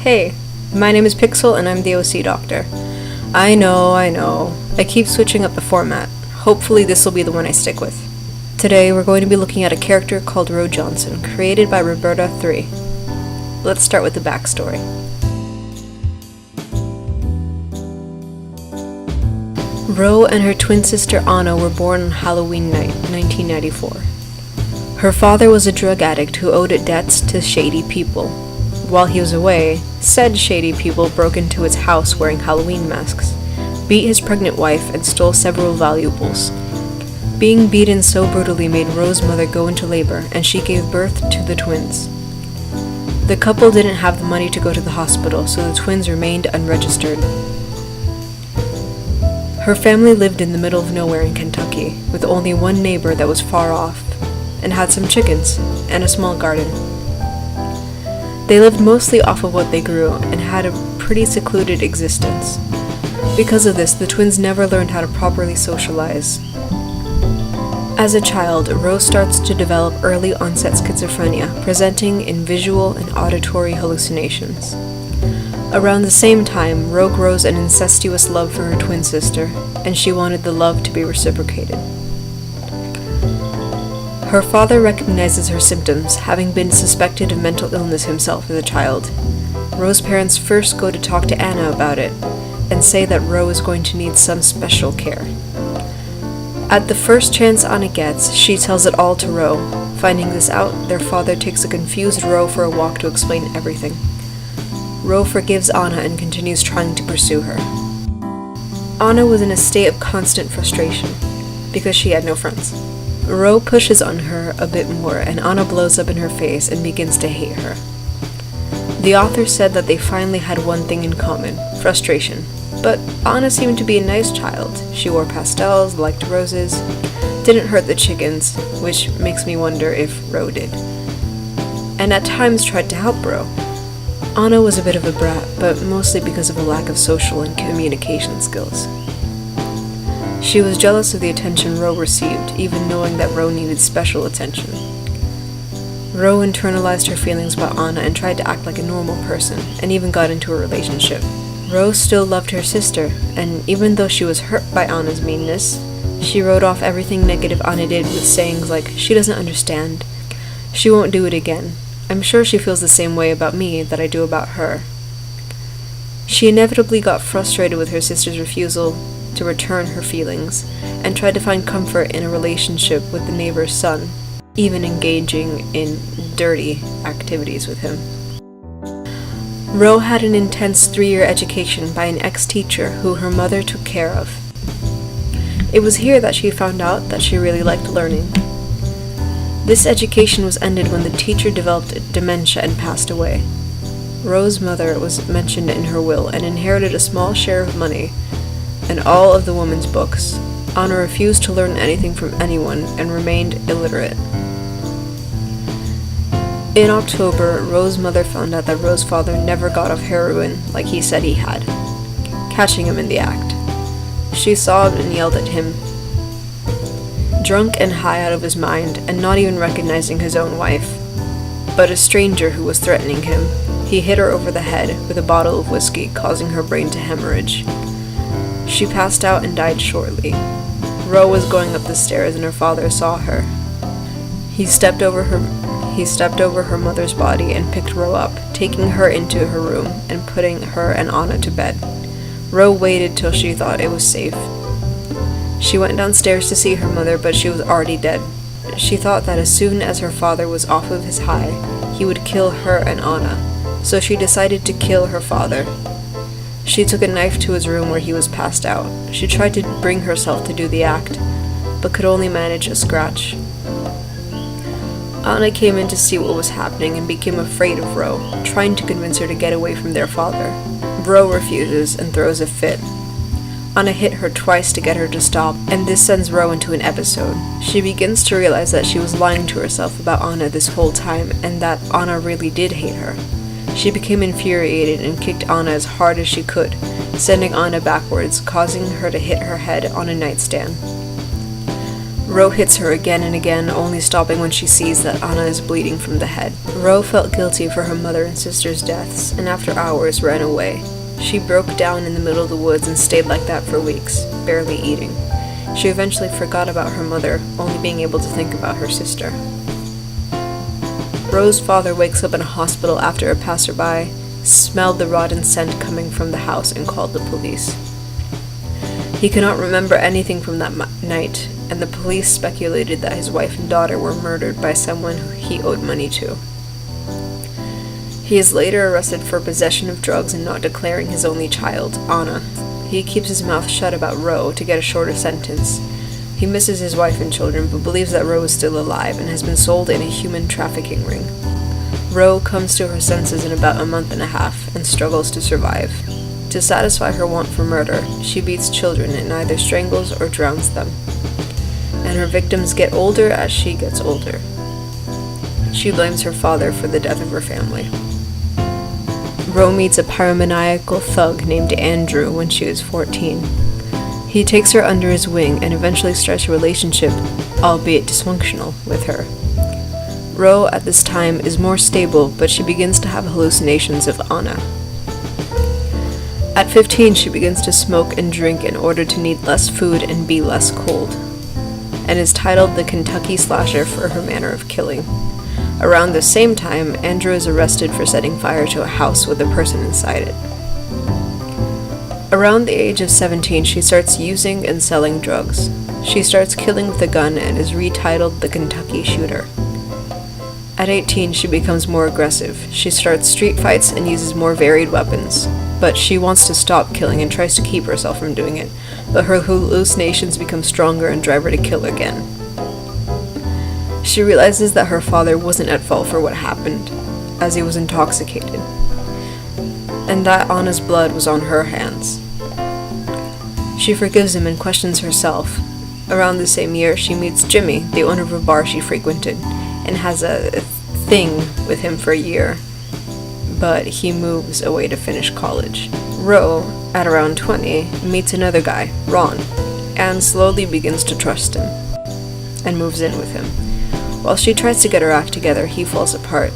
Hey, my name is Pixel and I'm the OC Doctor. I know. I keep switching up the format. Hopefully this will be the one I stick with. Today we're going to be looking at a character called Ro Johnson, created by Roberta III. Let's start with the backstory. Ro and her twin sister Anna were born on Halloween night, 1994. Her father was a drug addict who owed debts to shady people. While he was away, said shady people broke into his house wearing Halloween masks, beat his pregnant wife, and stole several valuables. Being beaten so brutally made Ro's mother go into labor, and she gave birth to the twins. The couple didn't have the money to go to the hospital, so the twins remained unregistered. Her family lived in the middle of nowhere in Kentucky, with only one neighbor that was far off, and had some chickens, and a small garden. They lived mostly off of what they grew, and had a pretty secluded existence. Because of this, the twins never learned how to properly socialize. As a child, Ro starts to develop early onset schizophrenia, presenting in visual and auditory hallucinations. Around the same time, Ro grows an incestuous love for her twin sister, and she wanted the love to be reciprocated. Her father recognizes her symptoms, having been suspected of mental illness himself as a child. Ro's parents first go to talk to Anna about it, and say that Ro is going to need some special care. At the first chance Anna gets, she tells it all to Ro. Finding this out, their father takes a confused Ro for a walk to explain everything. Ro forgives Anna and continues trying to pursue her. Anna was in a state of constant frustration, because she had no friends. Ro pushes on her a bit more, and Anna blows up in her face and begins to hate her. The author said that they finally had one thing in common, frustration. But Anna seemed to be a nice child. She wore pastels, liked roses, didn't hurt the chickens, which makes me wonder if Ro did, and at times tried to help Ro. Anna was a bit of a brat, but mostly because of a lack of social and communication skills. She was jealous of the attention Ro received, even knowing that Ro needed special attention. Ro internalized her feelings about Anna and tried to act like a normal person, and even got into a relationship. Ro still loved her sister, and even though she was hurt by Anna's meanness, she wrote off everything negative Anna did with sayings like, "She doesn't understand. She won't do it again. I'm sure she feels the same way about me that I do about her." She inevitably got frustrated with her sister's refusal to return her feelings, and tried to find comfort in a relationship with the neighbor's son, even engaging in dirty activities with him. Ro had an intense 3-year education by an ex-teacher who her mother took care of. It was here that she found out that she really liked learning. This education was ended when the teacher developed dementia and passed away. Ro's mother was mentioned in her will and inherited a small share of money and all of the woman's books. Anna refused to learn anything from anyone and remained illiterate. In October, Ro's mother found out that Ro's father never got off heroin like he said he had, catching him in the act. She sobbed and yelled at him, drunk and high out of his mind and not even recognizing his own wife, but a stranger who was threatening him. He hit her over the head with a bottle of whiskey, causing her brain to hemorrhage. She passed out and died shortly. Ro was going up the stairs and her father saw her. He stepped over her mother's body and picked Ro up, taking her into her room and putting her and Anna to bed. Ro waited till she thought it was safe. She went downstairs to see her mother, but she was already dead. She thought that as soon as her father was off of his high, he would kill her and Anna, so she decided to kill her father. She took a knife to his room where he was passed out. She tried to bring herself to do the act, but could only manage a scratch. Anna came in to see what was happening and became afraid of Ro, trying to convince her to get away from their father. Ro refuses and throws a fit. Anna hit her twice to get her to stop, and this sends Ro into an episode. She begins to realize that she was lying to herself about Anna this whole time, and that Anna really did hate her. She became infuriated and kicked Anna as hard as she could, sending Anna backwards, causing her to hit her head on a nightstand. Ro hits her again and again, only stopping when she sees that Anna is bleeding from the head. Ro felt guilty for her mother and sister's deaths, and after hours ran away. She broke down in the middle of the woods and stayed like that for weeks, barely eating. She eventually forgot about her mother, only being able to think about her sister. Ro's father wakes up in a hospital after a passerby smelled the rotten scent coming from the house and called the police. He cannot remember anything from that night, and the police speculated that his wife and daughter were murdered by someone who he owed money to. He is later arrested for possession of drugs and not declaring his only child, Anna. He keeps his mouth shut about Ro to get a shorter sentence. He misses his wife and children, but believes that Ro is still alive and has been sold in a human trafficking ring. Ro comes to her senses in about a month and a half and struggles to survive. To satisfy her want for murder, she beats children and either strangles or drowns them. And her victims get older as she gets older. She blames her father for the death of her family. Ro meets a pyromaniacal thug named Andrew when she was 14. He takes her under his wing and eventually starts a relationship, albeit dysfunctional, with her. Ro at this time is more stable, but she begins to have hallucinations of Anna. At 15, she begins to smoke and drink in order to need less food and be less cold, and is titled the Kentucky Slasher for her manner of killing. Around the same time, Andrew is arrested for setting fire to a house with a person inside it. Around the age of 17, she starts using and selling drugs. She starts killing with a gun and is retitled the Kentucky Shooter. At 18, she becomes more aggressive. She starts street fights and uses more varied weapons. But she wants to stop killing and tries to keep herself from doing it. But her hallucinations become stronger and drive her to kill again. She realizes that her father wasn't at fault for what happened, as he was intoxicated, and that Anna's blood was on her hands. She forgives him and questions herself. Around the same year, she meets Jimmy, the owner of a bar she frequented, and has a thing with him for a year, but he moves away to finish college. Ro, at around 20, meets another guy, Ron, and slowly begins to trust him, and moves in with him. While she tries to get her act together, he falls apart.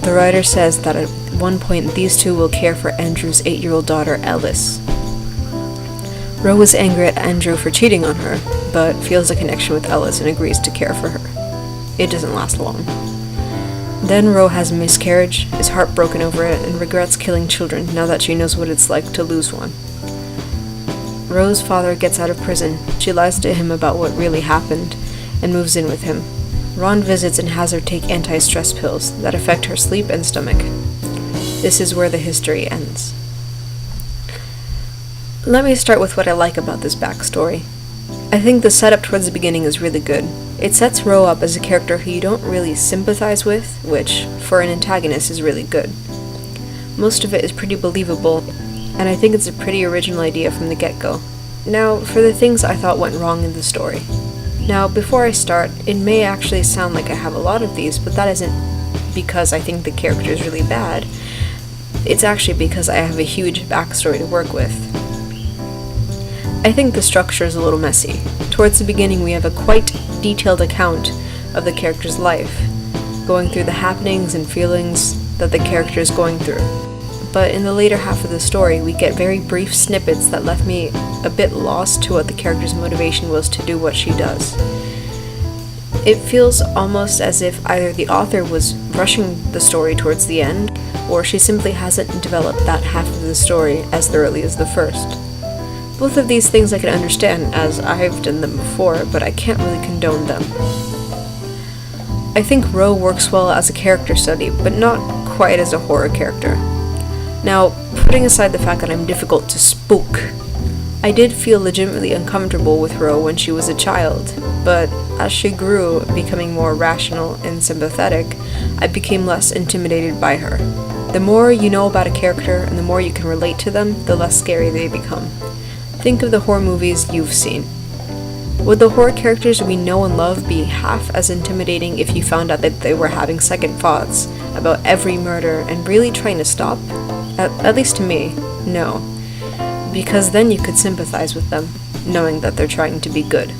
The writer says that at one point these two will care for Andrew's 8-year-old daughter, Ellis. Ro is angry at Andrew for cheating on her, but feels a connection with Ellis and agrees to care for her. It doesn't last long. Then Ro has a miscarriage, is heartbroken over it, and regrets killing children now that she knows what it's like to lose one. Ro's father gets out of prison. She lies to him about what really happened, and moves in with him. Ron visits and has her take anti-stress pills that affect her sleep and stomach. This is where the history ends. Let me start with what I like about this backstory. I think the setup towards the beginning is really good. It sets Ro up as a character who you don't really sympathize with, which, for an antagonist, is really good. Most of it is pretty believable, and I think it's a pretty original idea from the get-go. Now, for the things I thought went wrong in the story. Now, before I start, it may actually sound like I have a lot of these, but that isn't because I think the character is really bad. It's actually because I have a huge backstory to work with. I think the structure is a little messy. Towards the beginning, we have a quite detailed account of the character's life, going through the happenings and feelings that the character is going through. But in the later half of the story, we get very brief snippets that left me a bit lost to what the character's motivation was to do what she does. It feels almost as if either the author was rushing the story towards the end, or she simply hasn't developed that half of the story as thoroughly as the first. Both of these things I can understand, as I've done them before, but I can't really condone them. I think Ro works well as a character study, but not quite as a horror character. Now, putting aside the fact that I'm difficult to spook, I did feel legitimately uncomfortable with Ro when she was a child, but as she grew, becoming more rational and sympathetic, I became less intimidated by her. The more you know about a character and the more you can relate to them, the less scary they become. Think of the horror movies you've seen. Would the horror characters we know and love be half as intimidating if you found out that they were having second thoughts about every murder and really trying to stop? At least to me, no. Because then you could sympathize with them, knowing that they're trying to be good.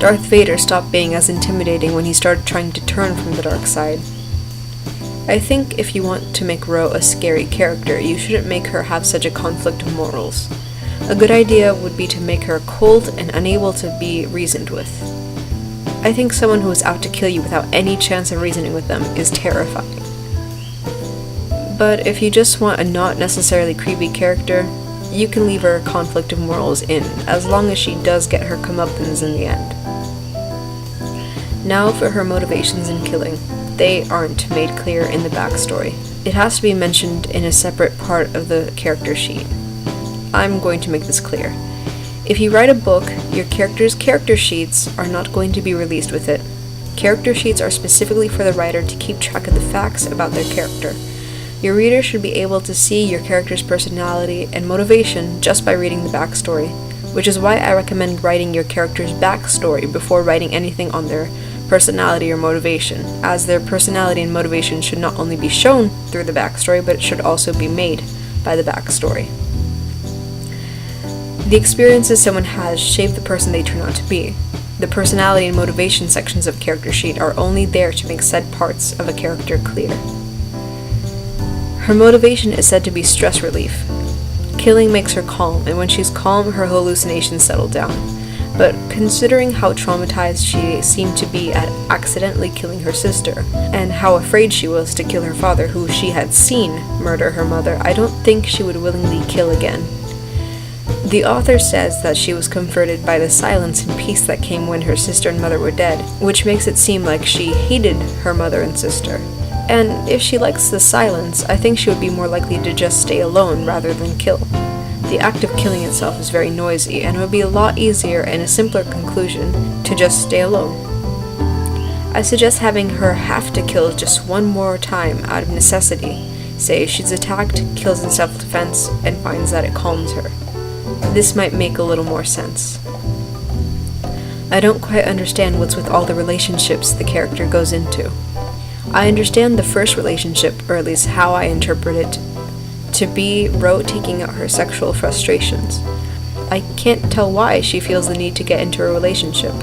Darth Vader stopped being as intimidating when he started trying to turn from the dark side. I think if you want to make Ro a scary character, you shouldn't make her have such a conflict of morals. A good idea would be to make her cold and unable to be reasoned with. I think someone who is out to kill you without any chance of reasoning with them is terrifying. But if you just want a not necessarily creepy character, you can leave her conflict of morals in, as long as she does get her comeuppance in the end. Now for her motivations in killing. They aren't made clear in the backstory. It has to be mentioned in a separate part of the character sheet. I'm going to make this clear. If you write a book, your character's character sheets are not going to be released with it. Character sheets are specifically for the writer to keep track of the facts about their character. Your reader should be able to see your character's personality and motivation just by reading the backstory, which is why I recommend writing your character's backstory before writing anything on their personality or motivation, as their personality and motivation should not only be shown through the backstory, but it should also be made by the backstory. The experiences someone has shape the person they turn out to be. The personality and motivation sections of character sheet are only there to make said parts of a character clear. Her motivation is said to be stress relief. Killing makes her calm, and when she's calm, her hallucinations settle down. But considering how traumatized she seemed to be at accidentally killing her sister, and how afraid she was to kill her father, who she had seen murder her mother, I don't think she would willingly kill again. The author says that she was comforted by the silence and peace that came when her sister and mother were dead, which makes it seem like she hated her mother and sister. And if she likes the silence, I think she would be more likely to just stay alone rather than kill. The act of killing itself is very noisy, and it would be a lot easier and a simpler conclusion to just stay alone. I suggest having her have to kill just one more time out of necessity. Say she's attacked, kills in self-defense, and finds that it calms her. This might make a little more sense. I don't quite understand what's with all the relationships the character goes into. I understand the first relationship, or at least how I interpret it, to be Ro taking out her sexual frustrations. I can't tell why she feels the need to get into a relationship.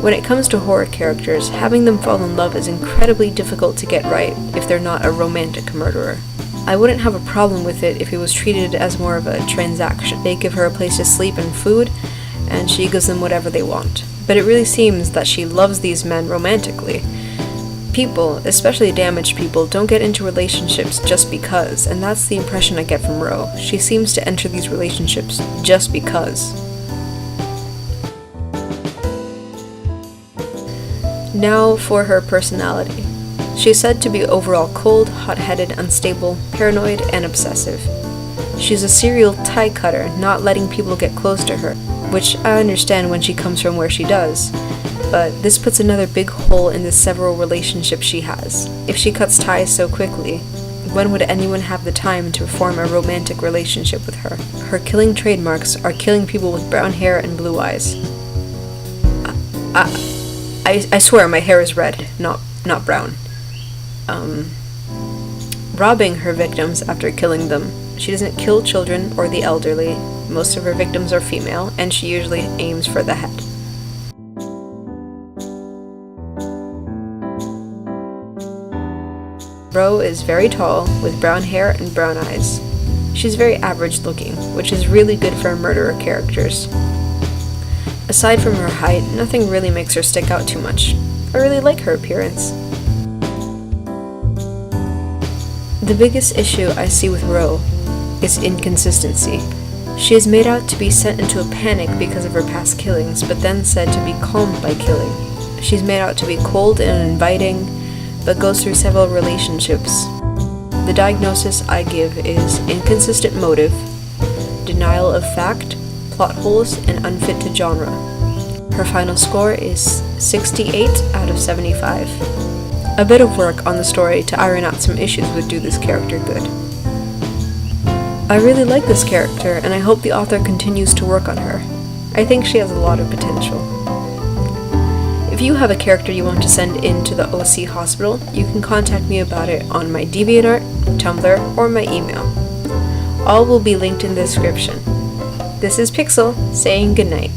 When it comes to horror characters, having them fall in love is incredibly difficult to get right if they're not a romantic murderer. I wouldn't have a problem with it if it was treated as more of a transaction. They give her a place to sleep and food, and she gives them whatever they want. But it really seems that she loves these men romantically. People, especially damaged people, don't get into relationships just because, and that's the impression I get from Ro. She seems to enter these relationships just because. Now for her personality. She's said to be overall cold, hot-headed, unstable, paranoid, and obsessive. She's a serial tie cutter, not letting people get close to her, which I understand when she comes from where she does. But this puts another big hole in the several relationships she has. If she cuts ties so quickly, when would anyone have the time to form a romantic relationship with her? Her killing trademarks are killing people with brown hair and blue eyes. I swear my hair is red, not brown. Robbing her victims after killing them. She doesn't kill children or the elderly. Most of her victims are female, and she usually aims for the head. Ro is very tall, with brown hair and brown eyes. She's very average looking, which is really good for murderer characters. Aside from her height, nothing really makes her stick out too much. I really like her appearance. The biggest issue I see with Ro is inconsistency. She is made out to be sent into a panic because of her past killings, but then said to be calmed by killing. She's made out to be cold and uninviting, but goes through several relationships. The diagnosis I give is inconsistent motive, denial of fact, plot holes, and unfit to genre. Her final score is 68 out of 75. A bit of work on the story to iron out some issues would do this character good. I really like this character, and I hope the author continues to work on her. I think she has a lot of potential. If you have a character you want to send in to the OC Hospital, you can contact me about it on my DeviantArt, Tumblr, or my email. All will be linked in the description. This is Pixel, saying goodnight.